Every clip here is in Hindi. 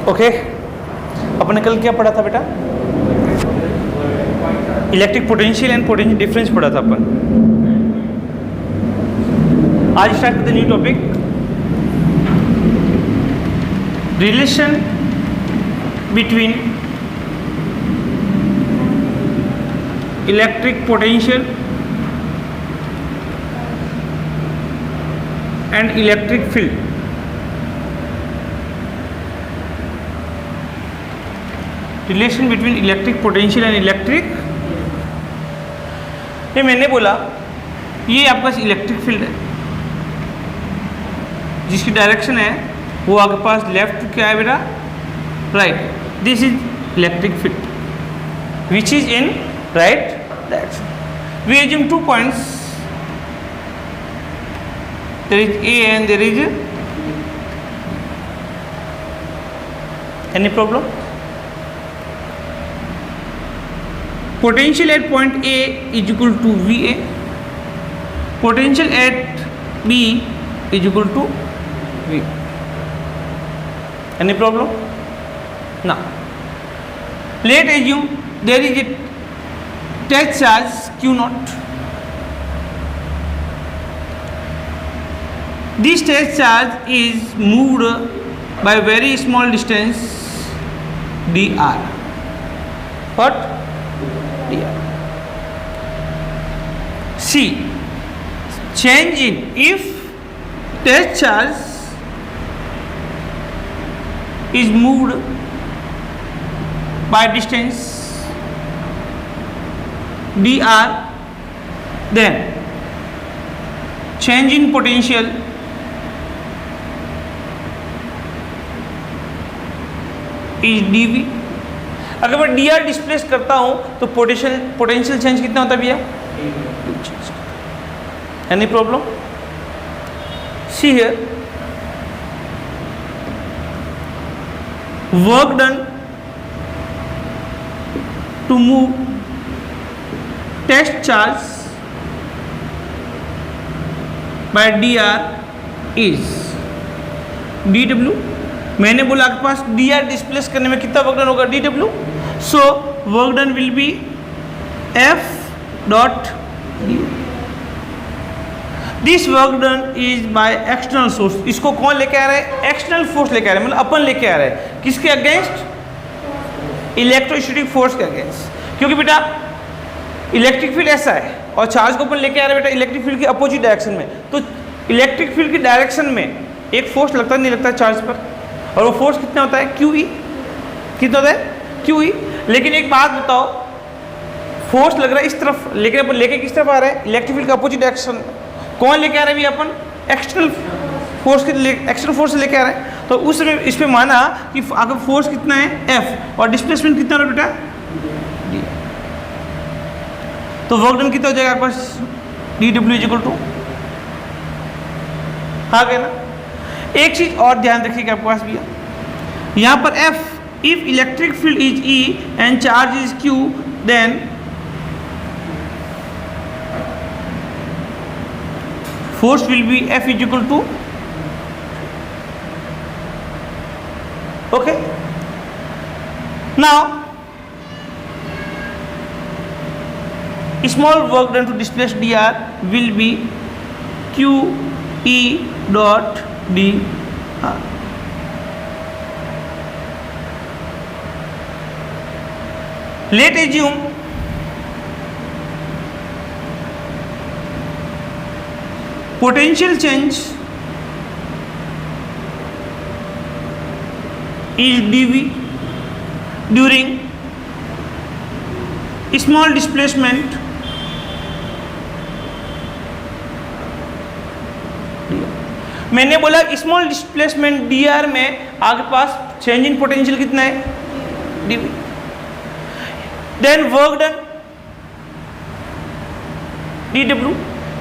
ओके, अपने कल क्या पढ़ा था बेटा? Electric potential and potential difference पढ़ा था अपन। आज स्टार्ट करते new topic, relation between electric potential and electric field. Relation between electric potential and electric, ये मैंने बोला ये आपके पास इलेक्ट्रिक फील्ड है जिसकी डायरेक्शन है वो आपके पास लेफ्ट क्या है बेटा? Right. This is electric field which is in right direction. We assume 2 points, there is A and there is any problem? Potential at point A is equal to VA, potential at B is equal to V. Any problem? Now let's assume there is a test charge Q naught. This test charge is moved by very small distance dr. What? dr. See, change in, if test charge is moved by distance dr, then change in potential is dV. अगर मैं dr डिस्प्लेस करता हूं तो पोटेंशियल चेंज कितना होता है भैया? Any problem? See here, work done to move test charge by dr is dw. मैंने बोला आपके पास dr डिस्प्लेस करने में कितना वर्क डन होगा? dw. So work done will be f dot d. This work done is by external source. इसको कौन लेके आ रहा है? एक्सटर्नल फोर्स लेके आ रहा है, मतलब अपन लेके आ रहा है. किसके अगेंस्ट? इलेक्ट्रोस्टैटिक फोर्स के अगेंस्ट. क्योंकि बेटा इलेक्ट्रिक फील्ड ऐसा है और चार्ज को अपन लेके आ रहे हैं बेटा इलेक्ट्रिक फील्ड के अपोजिट डायरेक्शन में. तो इलेक्ट्रिक फील्ड की डायरेक्शन में एक फोर्स लगता नहीं लगता चार्ज पर, और वो फोर्स कितना होता है? QE. कितना होता है? QE. लेकिन एक बात बताओ, फोर्स लग रहा है इस तरफ, लेकिन अपन लेके किस तरफ आ रहे हैं? इलेक्ट्रिक फील्ड का अपोजिट डायरेक्शन. कौन लेके आ रहे हैं भी? अपन एक्सटर्नल फोर्स के एक्सटर्नल फोर्स से लेके आ रहे हैं. तो उस समय इस पे माना कि अगर फोर्स कितना है? F, और डिस्प्लेसमेंट कितना है बेटा? D. तो वर्क डन कितना हो जाएगा आपके पास? dW इज इक्वल टू, हाँ गया ना. एक चीज और ध्यान रखिएगा आपके पास भैया, यहाँ पर F, if electric field is E and charge is Q, then force will be F is equal to, okay. Now small work done to displace dr will be QE dot dr. Let's assume potential change is dV during small displacement dr. मैंने बोला स्मॉल डिस्प्लेसमेंट dr में आपके पास चेंज इन पोटेंशियल कितना है? dV. Then work done dW.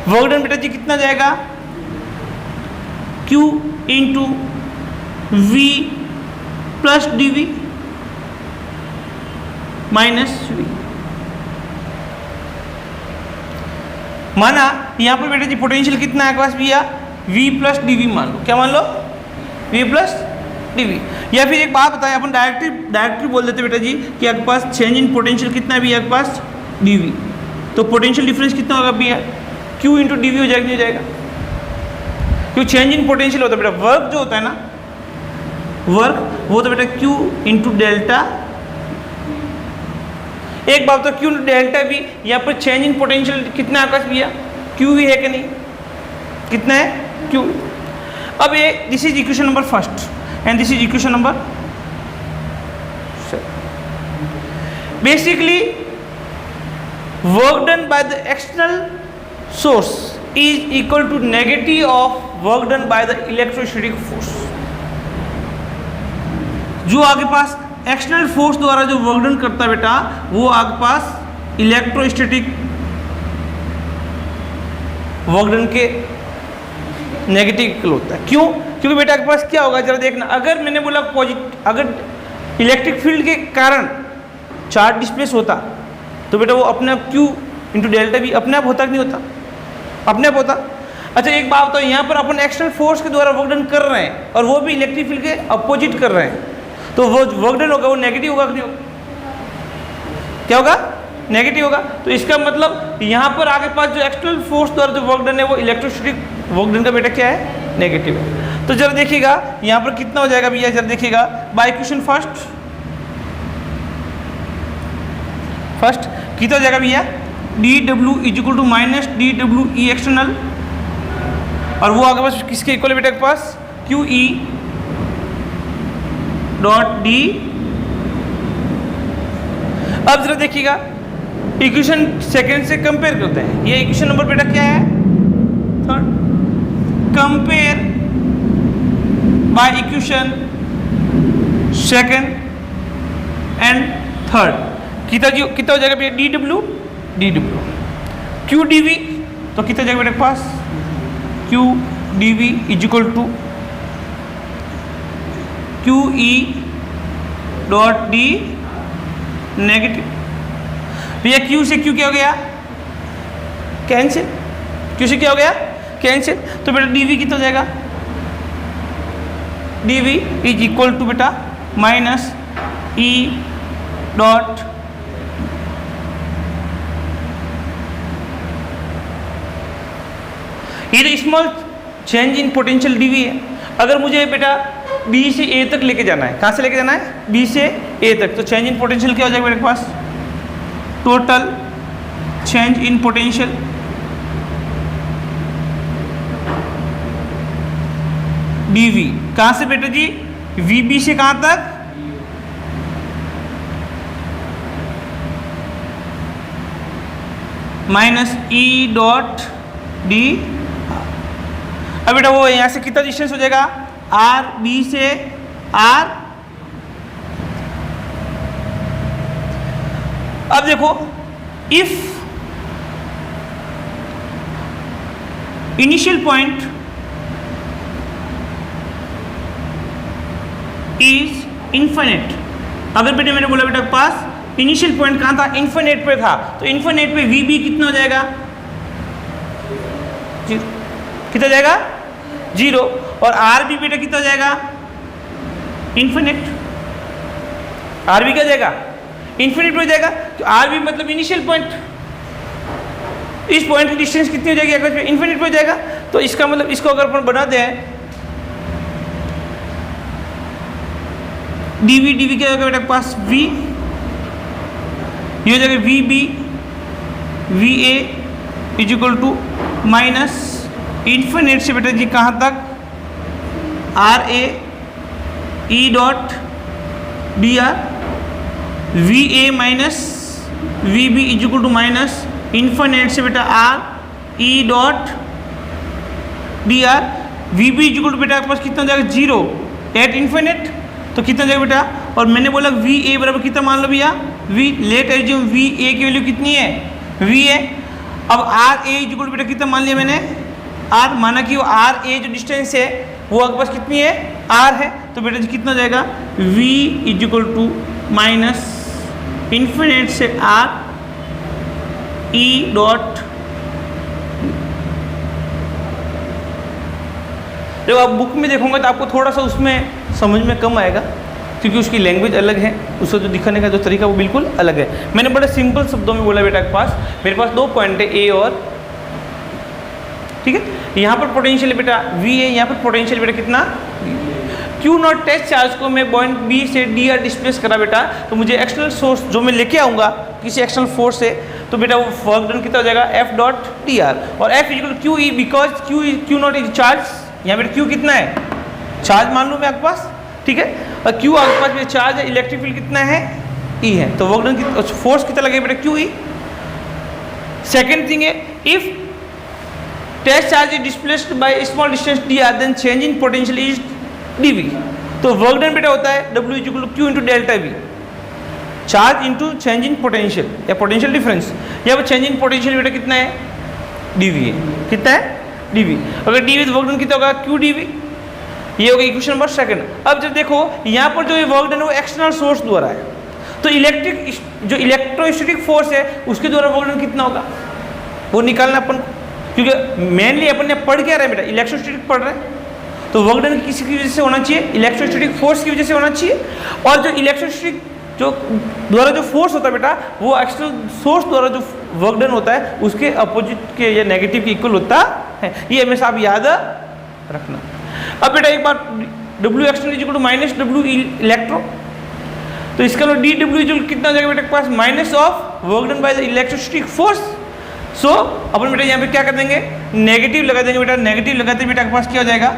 Work done बेटा जी कितना जाएगा? Q into V plus dV minus V. माना यहाँ पर बेटा जी पोटेंशियल कितना है आपके पास भैया? V प्लस dV मान लो. क्या मान लो? V plus dV। या फिर एक बात बताएं, अपन डायरेक्टली बोल देते बेटा जी कि आपके पास चेंज इन पोटेंशियल कितना है भी आपके पास dV, तो पोटेंशियल डिफरेंस कितना होगा भी है Q इंटू dV हो जाएगा, नहीं हो जाएगा? क्यों चेंज इन पोटेंशियल होता है बेटा, वर्क जो होता है ना, वर्क वो तो बेटा Q इंटू डेल्टा। एक बात तो Q इंटू डेल्टा भी, यहाँ पर चेंज इन पोटेंशियल कितना आकाश भैया Q भी है कि नहीं, कितना है Q। अब ये this is equation number first and this is equation number basically work done by the external source is equal to negative of work done by the electrostatic force. जो आपके पास एक्सटर्नल फोर्स द्वारा जो वर्क डन करता है बेटा, वो आपके पास इलेक्ट्रोस्टैटिक वर्क डन के नेगेटिव इक्वल होता है। क्यों? क्योंकि बेटा आपके पास क्या होगा जरा देखना, अगर मैंने बोला अगर इलेक्ट्रिक फील्ड के कारण चार्ज डिस्प्लेस होता तो बेटा वो अपने आप Q इंटू डेल्टा भी अपने आप होता कि नहीं होता, अपने आप होता। अच्छा एक बात तो यहाँ पर अपन एक्सटर्नल फोर्स के द्वारा वर्क डन कर रहे हैं और वो भी इलेक्ट्रिक फील्ड के अपोजिट कर रहे हैं, तो वो वर्क डन होगा वो नेगेटिव होगा कि नहीं होगा, क्या होगा, नेगेटिव होगा। तो इसका मतलब यहाँ पर आगे पास जो एक्सटर्नल फोर्स द्वारा जो वर्क डन है वो इलेक्ट्रोस्टैटिक वर्क डन का बेटा क्या है, नेगेटिव है। तो जरा देखिएगा यहाँ पर कितना हो जाएगा भैया, जरा देखिएगा बाय इक्वेशन फर्स्ट कितना हो जाएगा भैया, dW is equal to minus dWe external, और वो आगे पास किसके इक्वल है बेटा के पास QE डॉट D। अब जरा देखिएगा इक्वेशन सेकंड से कंपेयर करते हैं, ये इक्वेशन नंबर बेटा क्या है, third. Compare by equation second and third, कितना हो जाएगा भैया dW Q dV, तो कितना हो जाएगा बेटा के पास Q dV is equal to QE dot D negative. भैया Q से Q क्या हो गया, कैंसिल, Q से क्या हो गया, कैंसिल। तो बेटा dV कितना हो जाएगा, dV इज इक्वल टू बेटा माइनस E डॉट ये तो small change in potential dV है। अगर मुझे बेटा B से A तक लेके जाना है, कहाँ से लेके जाना है, B से A तक, तो चेंज इन पोटेंशियल क्या हो जाएगा मेरे पास, total change in potential dV, कहाँ से बेटा जी, VB से कहाँ तक, माइनस E डॉट D। अब बेटा वो यहाँ से कितना डिस्टेंस हो जाएगा, RB से R। अब देखो if initial point is infinite, अगर बेटे मैंने बोला बेटा के पास इनिशियल पॉइंट कहाँ था, इन्फिनिट पे था, तो इन्फिनिट पे VB कितना हो जाएगा, कितना हो जाएगा, 0, और RB बेटा कितना हो जाएगा, इन्फिनिट, RB क्या हो जाएगा, इन्फिनिट हो जाएगा। तो RB मतलब इनिशियल पॉइंट, इस पॉइंट की डिस्टेंस कितनी हो जाएगी, अगर इन्फिनिट हो जाएगा। तो इसका मतलब इसको अगर अपन बना दें dV क्या होगा बेटा के पास V, ये हो जाएगा VB VA is equal to minus infinite से बेटा जी कहाँ तक, RA E dot DR, VA minus VB is equal to minus infinite से बेटा R E dot DR, VB is equal to बेटा आपके पास कितना हो जाएगा, 0 एट इन्फिनिट, तो कितना जाएगा बेटा, और मैंने बोला VA बराबर कितना मान लो भैया, V, लेट एज्यूम VA की वैल्यू कितनी है, V है। अब RA इज इक्वल टू बेटा कितना मान लिया मैंने, R, माना कि वो RA जो डिस्टेंस है वो आपके पास कितनी है, R है, तो बेटा जी कितना जाएगा, V is equal to minus infinite से R E डॉट। जब आप बुक में देखोगे तो आपको थोड़ा सा उसमें समझ में कम आएगा, क्योंकि उसकी लैंग्वेज अलग है, उसका जो दिखाने का जो तरीका वो बिल्कुल अलग है। मैंने बड़े सिंपल शब्दों में बोला बेटा के पास, मेरे पास 2 पॉइंट है ए और, ठीक है। यहाँ पर पोटेंशियल बेटा वी है, यहाँ पर पोटेंशियल बेटा कितना, क्यू नॉट टेस्ट चार्ज को मैं पॉइंट बी से डी आर डिस्प्लेस करा बेटा, तो मुझे एक्सटर्नल सोर्स जो मैं लेके आऊँगा किसी एक्सटर्नल फोर्स से, तो बेटा वो वर्क डन कितना हो जाएगा एफ डॉट डी आर, और F equal Q E, because Q not is charge, यहाँ बेटा क्यू कितना है, चार्ज मान लूँ मैं आपके पास, ठीक है, और क्यू आपके पास में चार्ज है, इलेक्ट्रिक फील्ड कितना है ई है, तो वर्क डन फोर्स कितना लगेगा बेटा क्यू ई। सेकेंड थिंग है, if test charge is displaced by small distance D R, then change in potential is D V, तो वर्क डन बेटा होता है W is equal Q into delta V, charge into change in potential या पोटेंशियल डिफरेंस, या चेंज इन पोटेंशियल बेटा कितना है डी वी है, कितना है डी वी, अगर डी वी तो वर्क डन कितना होगा क्यू डी वी, ये होगा इक्वेशन नंबर सेकंड। अब जब देखो यहाँ पर जो ये वर्क डन है वो एक्सटर्नल सोर्स द्वारा है, तो इलेक्ट्रिक जो इलेक्ट्रोस्टैटिक फोर्स है उसके द्वारा वर्क डन कितना होगा वो निकालना अपन, क्योंकि मेनली अपन ने पढ़ क्या रहे बेटा इलेक्ट्रोस्टैटिक पढ़ रहे हैं, तो वर्क डन किसी की वजह से होना चाहिए, इलेक्ट्रोस्टैटिक फोर्स की वजह से होना चाहिए, और जो इलेक्ट्रोस्टैटिक जो द्वारा जो फोर्स होता है बेटा वो एक्सटर्नल सोर्स द्वारा जो वर्क डन होता है उसके अपोजिट के या नेगेटिव के इक्वल होता है, ये हमेशा आप याद रखना। अब बेटा एक बार W external is equal to minus W electro, तो इसका डी डब्ल्यू इक्वल कितना हो जाएगा बेटा के पास minus of work done by the electrostatic force, so अपन बेटा यहाँ पे क्या कर देंगे नेगेटिव लगा देंगे बेटा, नेगेटिव लगाते बेटा के पास क्या हो जाएगा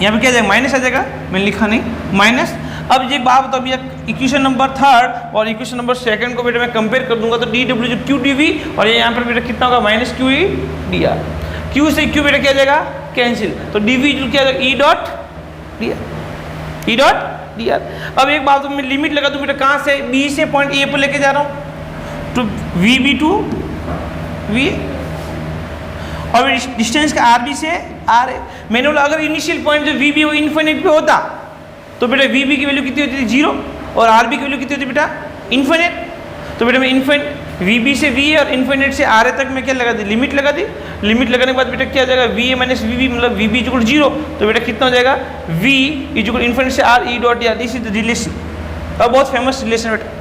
यहाँ पे क्या आ जाएगा माइनस आ जाएगा, मैंने लिखा नहीं माइनस। अब ये बात बताओ भैया इक्वेशन नंबर थर्ड और इक्वेशन नंबर सेकंड को बेटा मैं कंपेयर कर दूंगा, तो D W Q D V, और ये यहाँ पर बेटा कितना होगा minus Q E D R, Q से क्यू बेटा क्या आ जाएगा कैंसिल, तो डी वी क्या आ जाएगा E dot D are, E dot D are. अब एक बात मैं लिमिट लगा दूँ बेटा कहाँ से बी से पॉइंट ए पर लेके जा रहा हूँ, तो वी बी टू वी, और डिस्टेंस का आर बी से आर है, मैंने बोला अगर इनिशियल पॉइंट जो वी बी वो इन्फिनिट पे होता तो बेटा वी बी की वैल्यू कितनी होती थी 0, और आर बी की वैल्यू कितनी होती बेटा इन्फिनिट, तो बेटा मैं इन्फिनिट वी बी से वी और इन्फिनिट से आर ए तक मैं क्या लगा दी लिमिट लगा दी, लिमिट लगाने के बाद बेटा क्या आ जाएगा V A minus V B मतलब वी बी इक्वल 0, तो बेटा कितना हो जाएगा वी इक्वल इन्फिनिट से R E dot R, this is the relation, और बहुत फेमस रिलेशन बेटा।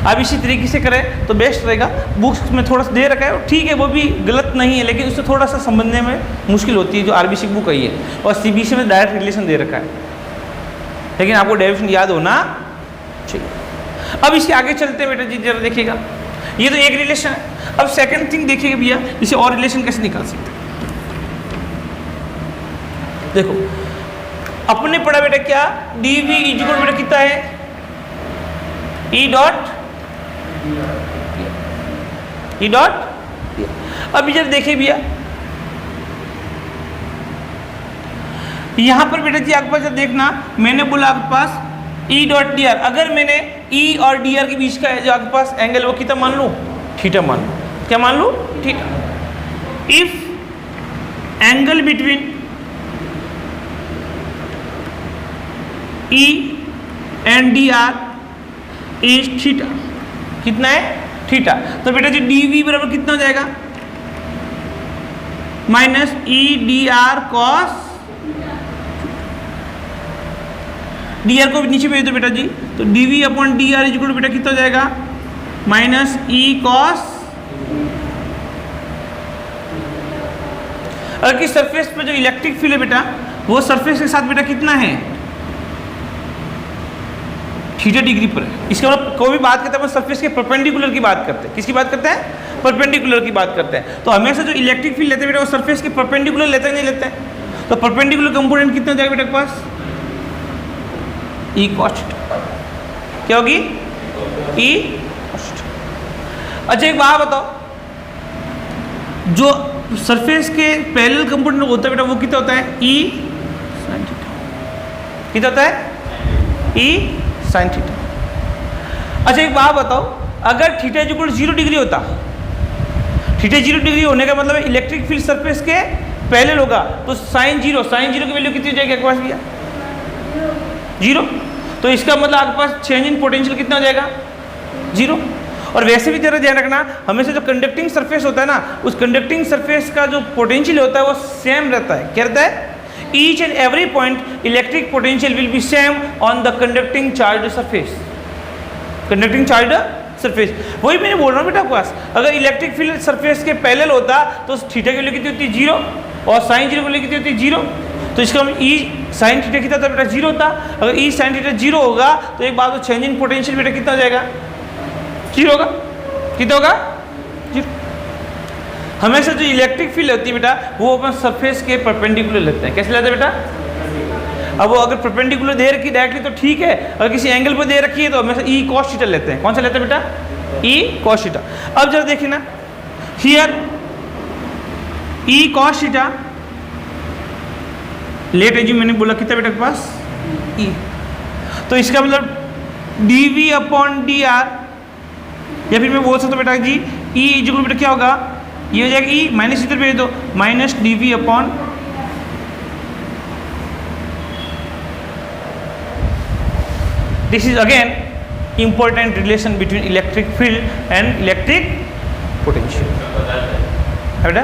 अब इसी तरीके से करें तो बेस्ट रहेगा, बुक्स में थोड़ा सा दे रखा है ठीक है वो भी गलत नहीं है, लेकिन उससे थोड़ा सा समझने में मुश्किल होती है जो आरबीसी बुक आई है, और सीबीएसई में डायरेक्ट रिलेशन दे रखा है, लेकिन आपको डेरिवेशन याद होना चाहिए। अब इसके आगे चलते हैं बेटा जी जरा देखिएगा, ये तो एक रिलेशन है। अब सेकंड थिंग देखिएगा भैया इसे और रिलेशन कैसे निकाल सकते हैं। देखो अपने पढ़ा बेटा क्या डी वी इक्वल बेटा कितना है ई डॉट ई डॉट। अब इधर देखिए भैया यहां पर बेटा जी आपके पास देखना मैंने बोला आपके पास ई डॉट डी आर, अगर मैंने ई और डी आर के बीच का जो आपके पास एंगल वो कितना मान लूँ थीटा मान लूँ, क्या मान लूँ theta. If angle between E and D R is theta, कितना है थीटा, तो बेटा जी डी वी बराबर कितना हो जाएगा minus E D R cos, D R को नीचे भेज दो बेटा जी, तो D V upon D R equal बेटा कितना हो जाएगा माइनस ई कॉस। अगर किस सरफेस पे जो इलेक्ट्रिक फील्ड है बेटा वो सरफेस के साथ बेटा कितना है थीटा डिग्री पर है, इसका मतलब कोई भी बात करते हैं सरफेस के परपेंडिकुलर की बात करते हैं, किसकी बात करते हैं परपेंडिकुलर की बात करते हैं, तो हमेशा जो इलेक्ट्रिक फील्ड लेते हैं बेटा वो सरफेस के परपेंडिकुलर लेते हैं नहीं लेते हैं, तो परपेंडिकुलर कंपोनेंट कितना हो जाएगा बेटा के पास ई कॉस थीटा, क्या होगी ई कॉस थीटा। अच्छा एक बात बताओ जो सरफेस के पैरेलल कंपोनेंट होता है बेटा वो कितना होता है ई साइन थीटा, कितना होता है ई साइन थीटा। अच्छा एक बात बताओ अगर थीटा इक्वल 0 डिग्री होता, थीटा 0 डिग्री होने का मतलब इलेक्ट्रिक फील्ड सरफेस के पैरेलल होगा, तो साइन जीरो की वैल्यू कितनी हो जाएगी आपके पास भैया 0, तो इसका मतलब आपके पास चेंज इन पोटेंशियल कितना हो जाएगा 0, और वैसे भी जरा ध्यान रखना, हमेशा जो कंडक्टिंग सरफेस होता है ना, उस कंडक्टिंग सरफेस का जो पोटेंशियल होता है वो सेम रहता है। क्या रहता है? Each and every point electric potential will be same on the conducting charge surface. Conducting charge surface, वही मैंने बोल रहा हूँ बेटा आपके पास, अगर इलेक्ट्रिक फील्ड सरफेस के पैरेलल होता तो थीटा की वैल्यू कितनी होती है? 0, और साइन जीरो की वैल्यू कितनी होती है? 0। तो इसका हम ई साइन थीटा कितना था बेटा? 0 होता। अगर ई साइन थीटा 0 होगा तो एक बात, तो चेंज इन पोटेंशियल बेटा कितना हो जाएगा? 0 होगा। कितना होगा? 0। हमेशा जो इलेक्ट्रिक फील्ड होती है बेटा वो अपन सरफेस के परपेंडिकुलर लेते हैं। कैसे लेते हैं बेटा? अब वो अगर परपेंडिकुलर दे रखी डायरेक्टली तो ठीक है, अगर किसी एंगल पर दे रखी है तो हमेशा ई कॉस थीटा लेते हैं। कौन सा लेते हैं बेटा? E cos theta. अब जरा देखिए ना, here E cos theta late assume मैंने बोला कितना बेटा के पास? ई। तो इसका मतलब dv अपॉन डी आर, या फिर मैं बोल सकता हूँ बेटा जी ई इक्वल बेटा क्या होगा? ये हो जाएगा ई माइनस इधर भेज दो, minus dv upon this is again important relation between electric field and electric potential. बेटा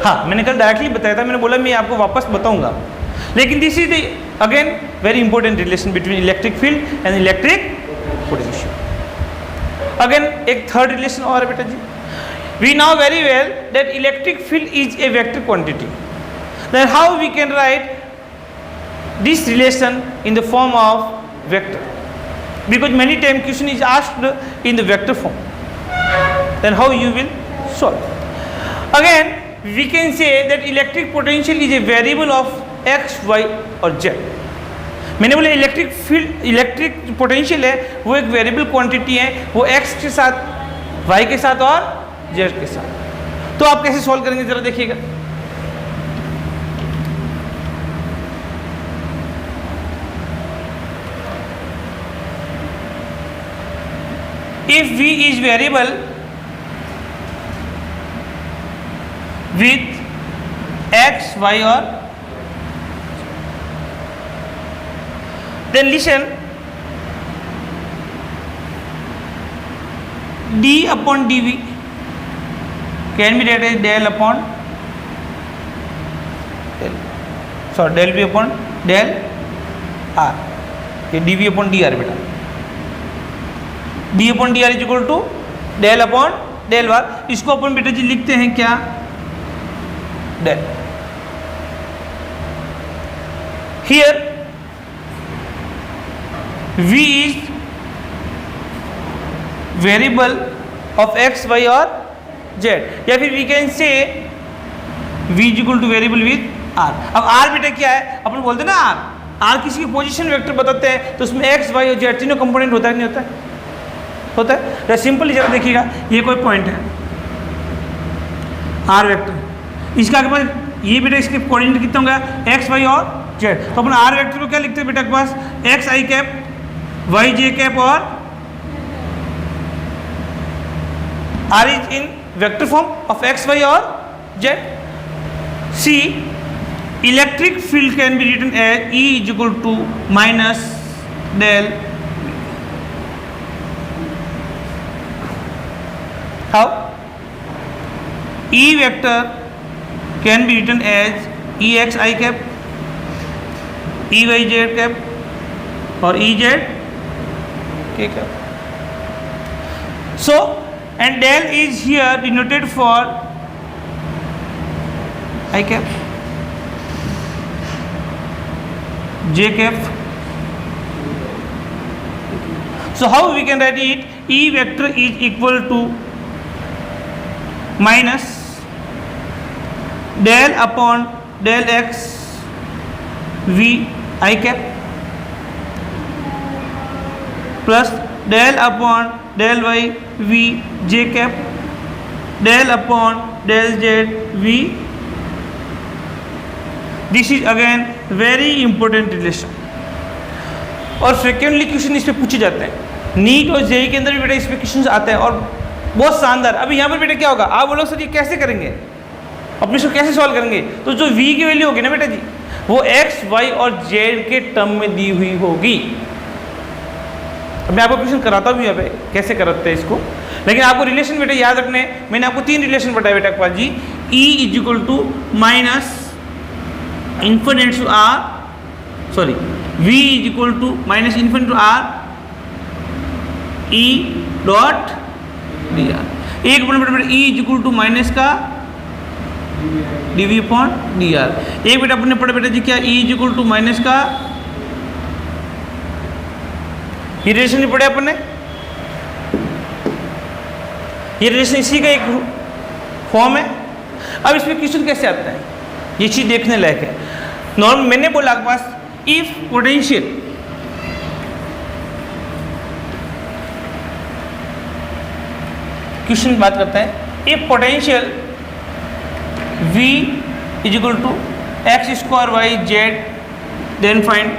हाँ, मैंने कल डायरेक्टली बताया था, मैंने बोला मैं आपको वापस बताऊंगा, लेकिन this is the again very important relation between electric field and electric potential. Again एक थर्ड रिलेशन और है बेटा जी, we know very well that electric field is a vector quantity, then how we can write this relation in the form of vector, because many time question is asked in the vector form, then how you will solve? Again we can say that electric potential is a variable of x, y और z। मैंने बोला इलेक्ट्रिक फील्ड इलेक्ट्रिक पोटेंशियल है वो एक वेरिएबल क्वांटिटी है, वो x के साथ, y के साथ और z के साथ। तो आप कैसे सॉल्व करेंगे जरा देखिएगा। If v is variable with x, y और then listen, d upon dv can be written as del upon del, sorry del v upon del r, ये dv upon dr बेटा, D upon D R is equal to del upon del var. इसको अपन बेटा जी लिखते हैं क्या? Del. Here v is variable of x, y और z, या फिर we can say v is equal to variable with r। अब r बेटा क्या है? अपन बोलते हैं ना r किसी की पोजीशन वेक्टर बताते हैं तो उसमें x, y और z तीनों कंपोनेंट होता है नहीं होता है? होता है। तो सिंपली जरा देखिएगा, ये कोई पॉइंट है आर वेक्टर, इसका आपके पास ये बेटा इसके कोऑर्डिनेट कितना होगा? एक्स, वाई और जेड। तो अपन आर वेक्टर को क्या लिखते हैं बेटा के पास? एक्स आई कैप, वाई जे कैप और r is in vector form of x, y और z. See electric field can be written as E is equal to minus del. How? E vector can be written as Ex I cap, Ey z cap और Ez k cap. So and del is here denoted for I cap, j cap. So how we can write it? E vector is equal to minus del upon del X V I cap plus del upon del Y V J cap del upon del Z V. This is again very important relation और फ्रिक्वेंटली क्वेश्चन इस पे पूछे जाते हैं। नीट और जेई के अंदर भी बेटा इस पे क्वेश्चन आते हैं और बहुत शानदार। अभी यहाँ पर बेटा क्या होगा? आप बोलो सर ये कैसे करेंगे, अपने इसको कैसे सॉल्व करेंगे? तो जो v की वैल्यू होगी ना बेटा जी वो x, y और z के टर्म में दी हुई होगी। अब मैं आपको क्वेश्चन कराता हूँ यहाँ पे कैसे कराते हैं इसको। लेकिन आपको रिलेशन बेटा याद रखने हैं, मैंने आपको 3 रिलेशन बताया बेटा के पास जी, E is equal to minus infinity to R, sorry V is equal to minus infinity to R E dot D R. एक बेटा E is equal to minus का dv अपॉन डी आर। एक बेटा अपने पढ़े बेटा जी क्या, E is equal to minus का, ये रिलेशन नहीं पढ़े अपन ने, ये रिलेशन इसी का एक फॉर्म है। अब इसमें क्वेश्चन कैसे आता है, ये चीज देखने लायक है। नॉर्मल मैंने बोला आपके पास, इफ पोटेंशियल क्वेश्चन बात करते हैं, if potential V is equal to X square Y Z, then find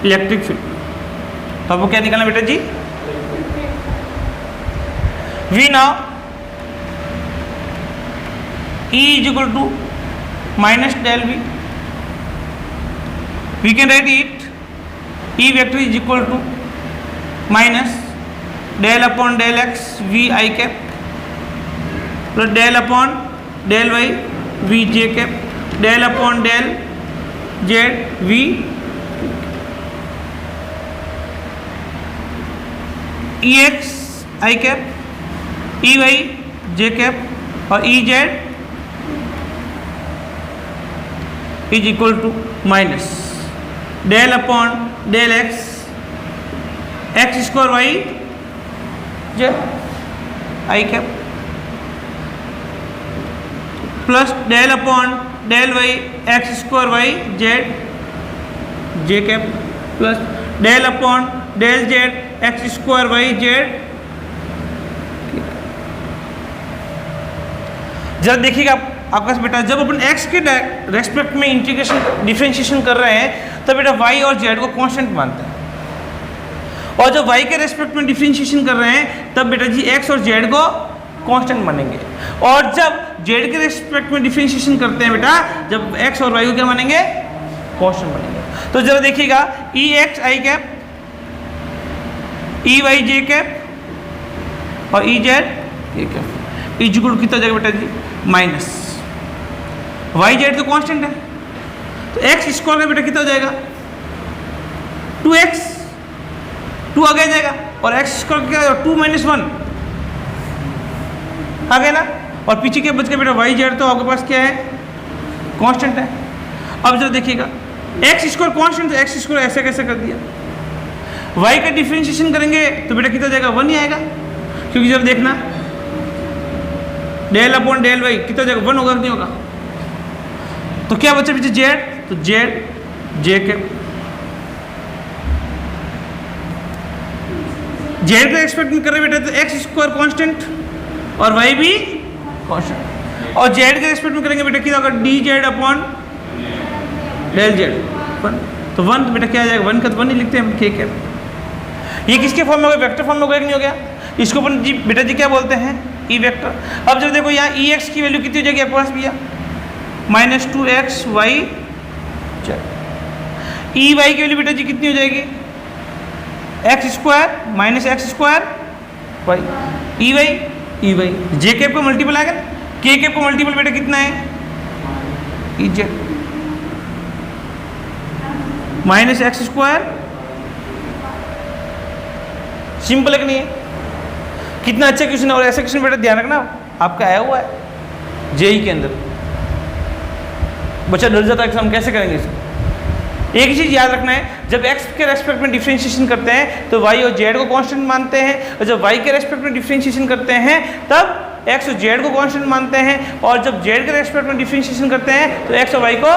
electric field. तो आपको क्या निकालना बेटा जी, V now E is equal to minus del V. We can write it E vector is equal to minus del upon del x V I cap plus del upon del y V j cap del upon del z V E x I cap E y j cap और E z is equal to minus del upon del X square Y Z I cap plus del upon del Y X square Y Z J cap plus del upon del Z X square Y Z. जब देखिएगा आपका बेटा, जब अपन x के रेस्पेक्ट में इंटीग्रेशन डिफरेंशिएशन कर रहे हैं तब बेटा y और z को कांस्टेंट मानते हैं, और जब y के रेस्पेक्ट में डिफरेंशिएशन कर रहे हैं तब बेटा जी x और z को कांस्टेंट मानेंगे, और जब z के रेस्पेक्ट में डिफरेंशिएशन करते हैं बेटा, जब x और y को क्या मानेंगे, कांस्टेंट मानेंगे। तो जरा देखिएगा, ई एक्स आई कैप ई वाई जे कैप और E Z A cap is equal to कितना जाएगा बेटा जी, माइनस वाई जेड तो कांस्टेंट है, तो एक्स स्क्वायर का बेटा कितना हो जाएगा, 2x, 2 आगे जाएगा, और एक्स स्क्वायर क्या, 2 माइनस 1 आ गया ना, और पीछे के बच के बेटा वाई जेड तो आपके पास क्या है, कांस्टेंट है। अब जरा देखिएगा, एक्स स्क्वायर कांस्टेंट, तो एक्स स्क्वायर ऐसे कैसे कर दिया, वाई का डिफरेंशिएशन करेंगे तो बेटा कितना जाएगा, 1 ही आएगा, क्योंकि जब देखना डेल अपॉन डेल वाई कितना जाएगा, 1 होगा कि नहीं होगा। तो क्या बचा पीछे जेड, तो जेड जे के जेड का एक्सपेक्ट कर रहे बेटा, तो एक्स स्क्वायर कांस्टेंट और वाई भी कांस्टेंट, और जेड का एक्सपेक्ट में करेंगे बेटा कितना होगा, D Z upon del Z 1, तो 1 तो बेटा क्या आ जाएगा, 1 का तो 1 ही लिखते हैं हम, ठीक है। ये किसके फॉर्म में हो गया, वेक्टर फॉर्म में हो गया कि नहीं हो गया, इसको अपन जी बेटा जी क्या बोलते हैं, ई वेक्टर। अब जब देखो यहाँ ई एक्स की वैल्यू कितनी हो जाएगी आपके पास भैया, -2x y z. E y की वैल्यू बेटा जी कितनी हो जाएगी, x square minus x square y, E Y जे कैप का मल्टीपल आएगा, के कैप का मल्टीपल बेटा कितना है, E z minus x square. Simple है कि नहीं है, कितना अच्छा क्वेश्चन है। और ऐसा क्वेश्चन बेटा ध्यान रखना आपका आया हुआ है जेई के अंदर, बच्चा डर जाता है कि हम कैसे करेंगे इसको। एक ही चीज़ याद रखना है, जब x के रेस्पेक्ट में डिफरेंशिएशन करते हैं तो y और z को कांस्टेंट मानते हैं, और जब y के रेस्पेक्ट में डिफरेंशिएशन करते हैं तब x और z को कांस्टेंट मानते हैं, और जब z के रेस्पेक्ट में डिफरेंशिएशन करते हैं तो x और y को,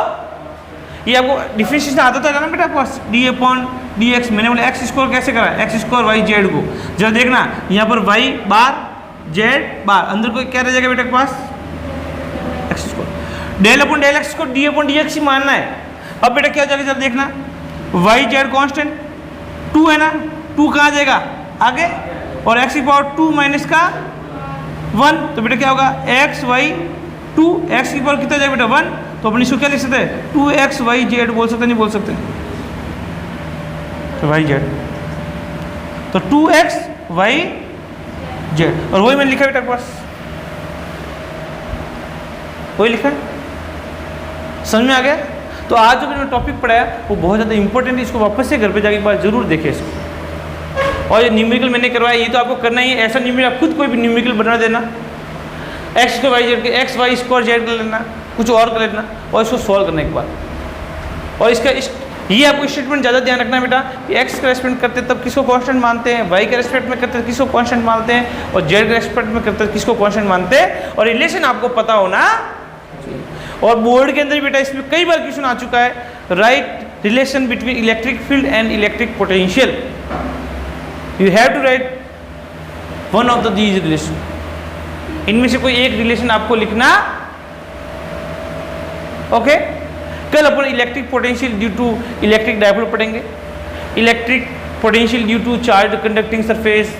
ये आपको डिफरेंशिएशन आता था ना बेटा आपके पास, डी अपॉन डी एक्स। मैंने बोला एक्स स्क्वायर कैसे करा, एक्स स्क्वायर वाई जेड को, जब देखना यहाँ पर y बार जेड बार, अंदर को क्या रह जाएगा बेटा के पास, x square, del upon del x को डी अपॉन डी एक्स ही मानना है। अब बेटा क्या हो जाएगा, जब देखना वाई जेड कॉन्स्टेंट 2 है ना, 2 कहाँ जाएगा आगे, और एक्स की पावर 2 माइनस का 1, तो बेटा क्या होगा, एक्स वाई 2, एक्स की पावर कितना जाएगा बेटा 1, तो अपन इसको क्या लिख सकते हैं, 2x वाई जेड बोल सकते, नहीं बोल सकते, तो वाई जेड, तो 2x वाई जेड, और वही मैंने लिखा बेटा आपके पास, वही लिखा है, समझ में आ गया। तो आज जो मैंने टॉपिक पढ़ाया वो बहुत ज़्यादा इंपॉर्टेंट है, इसको वापस से घर पे जाके एक बार जरूर देखें इसको। और ये न्यूमेरिकल मैंने करवाया ये तो आपको करना ही है, ऐसा न्यूमेरिकल आप खुद कोई भी न्यूमेरिकल बना देना, एक्स को वाई जेड के एक्स वाई स्क्वायर जेड कर लेना, कुछ और कर लेना, और इसको सॉल्व करने के बाद, और इसका ये आपको स्टेटमेंट ज़्यादा ध्यान रखना है बेटा कि एक्स का रेस्पेक्ट करते तब किसको कांस्टेंट मानते हैं, वाई के रेस्पेक्ट में करते किसको कांस्टेंट मानते हैं, और जेड के रेस्पेक्ट में करते किसको कांस्टेंट मानते हैं, और रिलेशन आपको पता होना चाहिए। और बोर्ड के अंदर बेटा इसमें कई बार क्वेश्चन आ चुका है, write relation between electric field and electric potential, you have to write one of the these relation, इनमें से कोई एक रिलेशन आपको लिखना। ओके, कल अपन electric potential due to electric dipole पढ़ेंगे, electric potential due to charge conducting surface,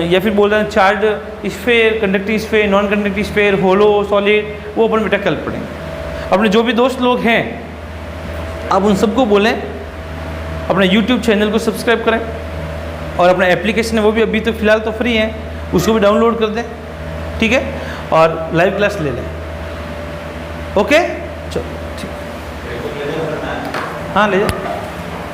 या फिर बोल रहे हैं charge sphere, conducting sphere, non conducting sphere, hollow, solid, वो अपन बेटा कल पढ़ेंगे। अपने जो भी दोस्त लोग हैं आप उन सबको बोलें अपने यूट्यूब चैनल को सब्सक्राइब करें, और अपना एप्लीकेशन है वो भी अभी तो फिलहाल तो फ्री है, उसको भी डाउनलोड कर दें, ठीक है, और लाइव क्लास ले लें। ओके चलो ठीक, हाँ ले जाओ।